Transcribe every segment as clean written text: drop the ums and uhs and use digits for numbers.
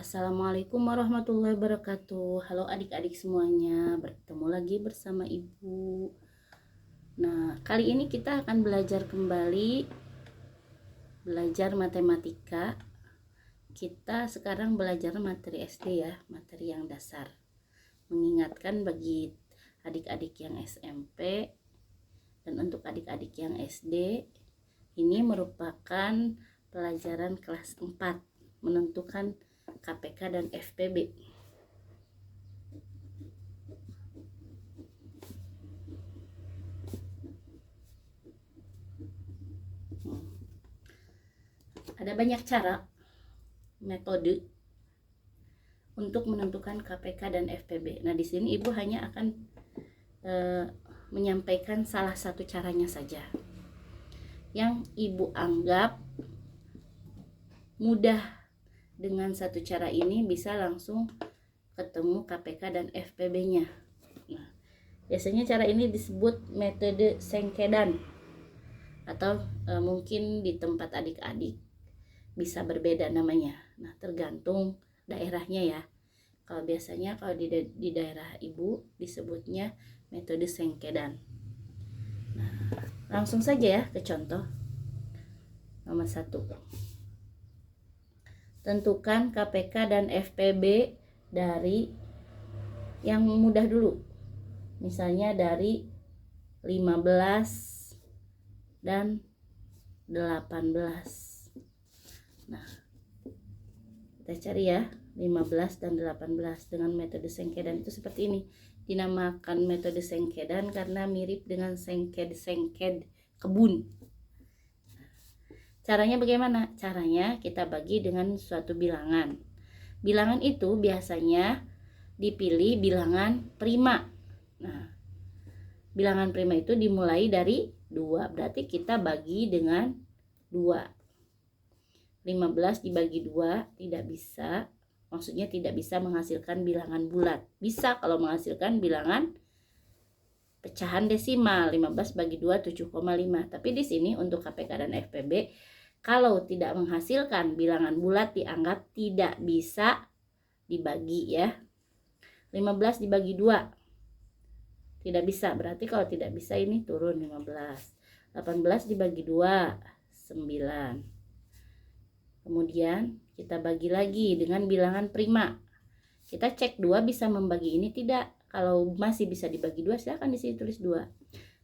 Assalamualaikum warahmatullahi wabarakatuh. Halo adik-adik semuanya, bertemu lagi bersama Ibu. Nah, kali ini kita akan belajar kembali matematika. Kita sekarang belajar materi SD ya, materi yang dasar. Mengingatkan bagi adik-adik yang SMP dan untuk adik-adik yang SD, ini merupakan pelajaran kelas 4, menentukan KPK dan FPB. Ada banyak cara, metode untuk menentukan KPK dan FPB. Nah, di sini Ibu hanya akan menyampaikan salah satu caranya saja yang Ibu anggap mudah. Dengan satu cara ini bisa langsung ketemu KPK dan FPB-nya. Nah, biasanya cara ini disebut metode Sengkedan, atau mungkin di tempat adik-adik bisa berbeda namanya. Nah, tergantung daerahnya ya. Kalau biasanya di daerah Ibu disebutnya metode Sengkedan. Nah, langsung saja ya ke contoh. Nomor 1. Tentukan KPK dan FPB dari yang mudah dulu. Misalnya dari 15 dan 18. Nah, kita cari ya 15 dan 18 dengan metode Sengkedan itu seperti ini. Dinamakan metode Sengkedan karena mirip dengan sengked kebun. Caranya bagaimana? Caranya kita bagi dengan suatu bilangan. Bilangan itu biasanya dipilih bilangan prima. Nah, bilangan prima itu dimulai dari 2. Berarti kita bagi dengan 2. 15 dibagi 2 tidak bisa. Maksudnya tidak bisa menghasilkan bilangan bulat. Bisa kalau menghasilkan bilangan pecahan desimal. 15 bagi 2 7,5. Tapi di sini untuk KPK dan FPB, kalau tidak menghasilkan bilangan bulat dianggap tidak bisa dibagi ya. 15 dibagi 2 tidak bisa, berarti kalau tidak bisa ini turun 15. 18 dibagi 2 9. Kemudian kita bagi lagi dengan bilangan prima. Kita cek 2 bisa membagi ini tidak. Kalau masih bisa dibagi 2 silahkan di sini tulis 2.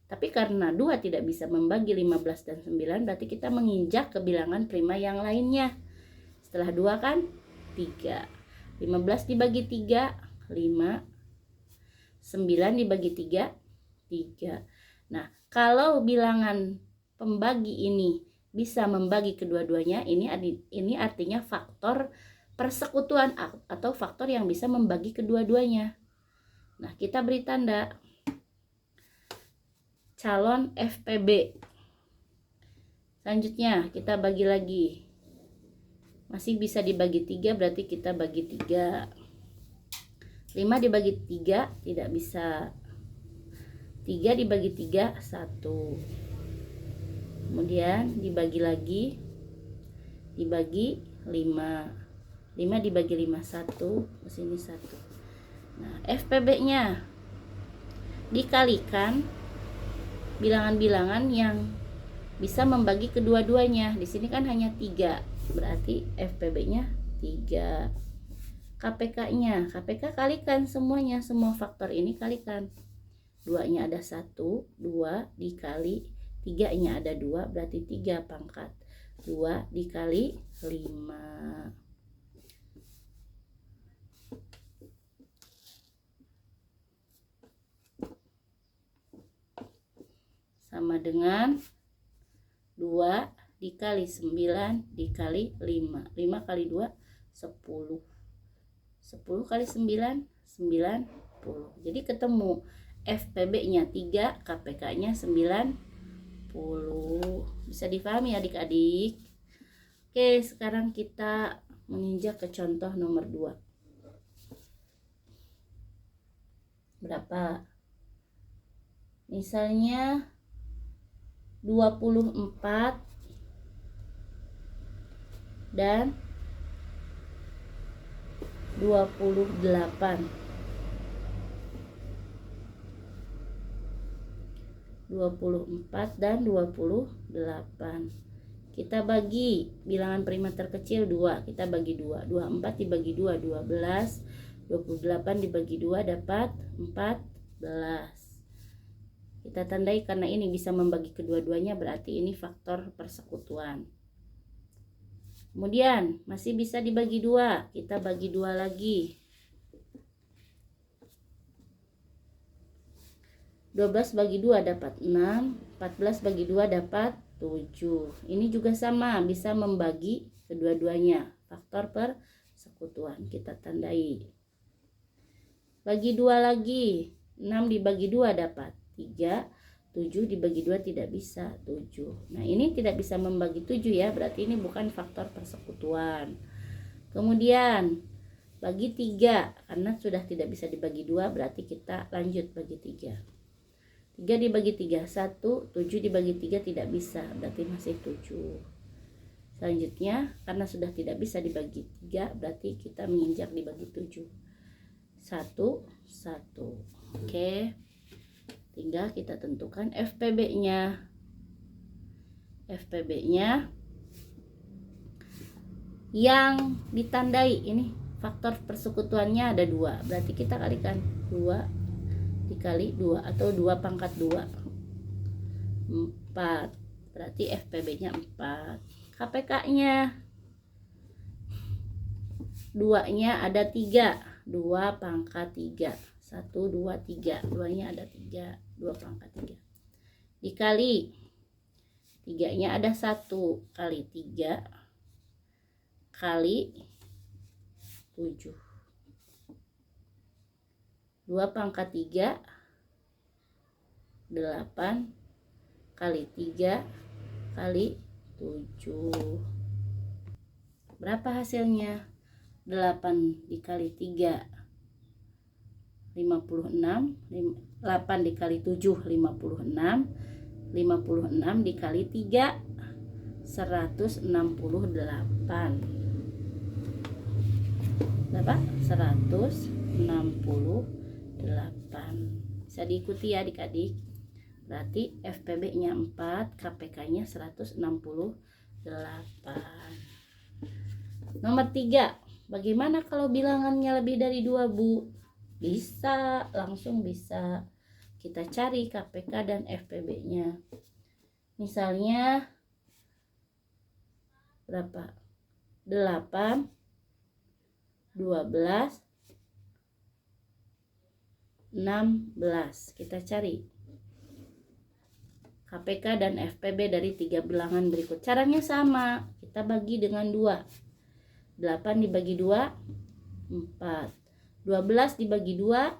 Tapi karena 2 tidak bisa membagi 15 dan 9, berarti kita menginjak ke bilangan prima yang lainnya. Setelah 2 kan 3. 15 dibagi 3 5. 9 dibagi 3 3. Nah, kalau bilangan pembagi ini bisa membagi kedua-duanya, ini artinya faktor persekutuan atau faktor yang bisa membagi kedua-duanya. Nah, kita beri tanda calon FPB. Selanjutnya kita bagi lagi. Masih bisa dibagi 3, berarti kita bagi 3. 5 dibagi 3 tidak bisa. 3 dibagi 3 1. Kemudian dibagi lagi. Dibagi 5. 5 dibagi 5 1, sini 1. Nah, FPB-nya dikalikan bilangan-bilangan yang bisa membagi kedua-duanya. Di sini kan hanya 3, berarti FPB-nya 3. KPK-nya, KPK kalikan semuanya, semua faktor ini kalikan. 2-nya ada 1, 2 dikali 3-nya ada 2, berarti 3 pangkat 2 dikali 5. Sama dengan 2 dikali 9 dikali 5. 5 kali 2 10. 10 kali 9 90. Jadi ketemu FPB-nya 3, KPK-nya 90. Bisa difahami adik-adik? Oke, sekarang kita menginjak ke contoh nomor 2. Berapa? Misalnya 24 dan 28. 24 dan 28. Kita bagi bilangan prima terkecil 2, kita bagi 2. 24 dibagi 2 12. 28 dibagi 2 dapat 14. Kita tandai karena ini bisa membagi kedua-duanya, berarti ini faktor persekutuan. Kemudian masih bisa dibagi 2, kita bagi 2 lagi. 12 bagi 2 dapat 6, 14 bagi 2 dapat 7. Ini juga sama, bisa membagi kedua-duanya, faktor persekutuan. Kita tandai. Bagi 2 lagi, 6 dibagi 2 dapat 3, 7 dibagi 2 tidak bisa, 7. Nah ini tidak bisa membagi 7 ya, berarti ini bukan faktor persekutuan. Kemudian bagi 3, karena sudah tidak bisa dibagi 2, berarti kita lanjut bagi 3. 3 dibagi 3, 1, 7 dibagi 3 tidak bisa, berarti masih 7. Selanjutnya, karena sudah tidak bisa dibagi 3, berarti kita menginjak dibagi 7. 1, 1. Oke. Tinggal kita tentukan FPB-nya. FPB-nya yang ditandai ini faktor persekutuannya ada 2. Berarti kita kalikan 2 dikali 2 atau 2 pangkat 2, 4. Berarti FPB nya 4. KPK nya 2 nya ada 3, 2 pangkat 3, 1, 2, 3, 2 nya ada 3, 2 pangkat 3 dikali 3 nya ada 1 kali 3 kali 7, 2 pangkat 3, 8 kali 3 kali 7. Berapa hasilnya? 8 dikali 3, 56. 8 dikali 7, 56. 56 dikali 3, 168. Berapa? 168. Bisa diikuti ya adik-adik. Berarti FPB-nya 4, KPK-nya 168. Nomor 3, bagaimana kalau bilangannya lebih dari 2, Bu? Bisa, langsung bisa. Kita cari KPK dan FPB-nya. Misalnya berapa? 8, 12, 16. Kita cari KPK dan FPB dari 3 bilangan berikut. Caranya sama, kita bagi dengan 2. 8 dibagi 2, 4. 12 dibagi 2,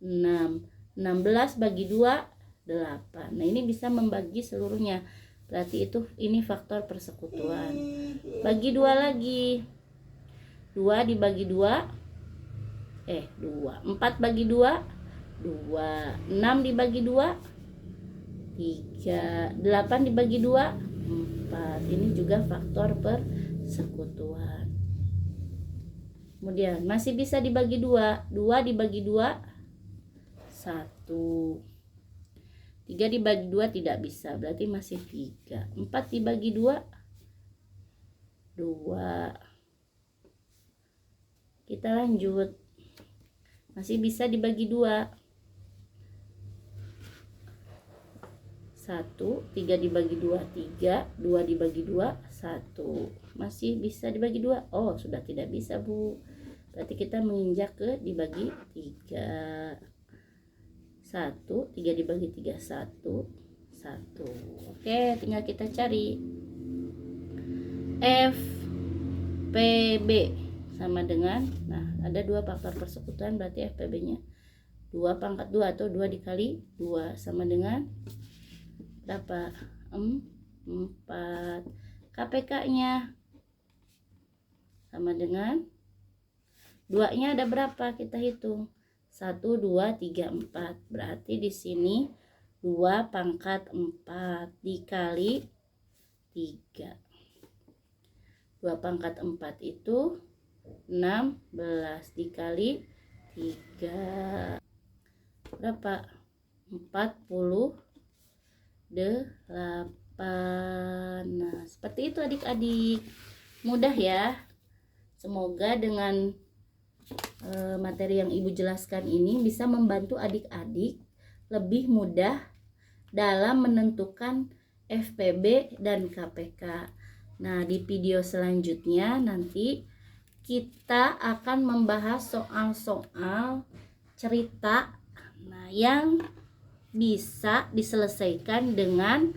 6. 16 bagi 2, 8. Nah ini bisa membagi seluruhnya, berarti ini faktor persekutuan. Bagi 2 lagi, 2 dibagi 2, 4 bagi 2, 2. 6 dibagi 2, 3. 8 dibagi 2, 4. Ini juga faktor persekutuan. Kemudian masih bisa dibagi 2. 2 dibagi 2, 1. 3 dibagi 2 tidak bisa, berarti masih 3. 4 dibagi 2, 2. Kita lanjut. Masih bisa dibagi 2. 1, 3 dibagi 2, 3. 2 dibagi 2, 1. Masih bisa dibagi 2. Oh, sudah tidak bisa, Bu. Berarti kita menginjak ke dibagi 3. 1, 3 dibagi 3, 1, 1. Oke, tinggal kita cari. FPB sama dengan, nah ada 2 faktor persekutuan, berarti FPB-nya 2 pangkat 2 atau 2 dikali 2 sama dengan berapa? 4. KPK-nya sama dengan 2-nya ada berapa? Kita hitung. 1, 2, 3, 4. Berarti di sini 2 pangkat 4 dikali 3. 2 pangkat 4 itu 16 dikali 3 berapa? 48. Nah, seperti itu adik-adik. Mudah ya. Semoga dengan materi yang Ibu jelaskan ini bisa membantu adik-adik lebih mudah dalam menentukan FPB dan KPK. Nah, di video selanjutnya nanti kita akan membahas soal-soal cerita yang bisa diselesaikan dengan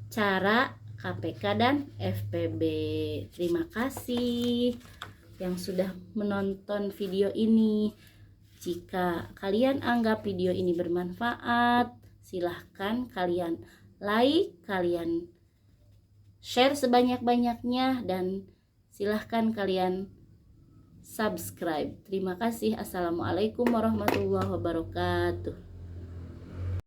cara KPK dan FPB. Terima kasih yang sudah menonton video ini. Jika kalian anggap video ini bermanfaat, silahkan kalian like, kalian share sebanyak-banyaknya, dan silahkan kalian subscribe. Terima kasih. Assalamualaikum warahmatullahi wabarakatuh.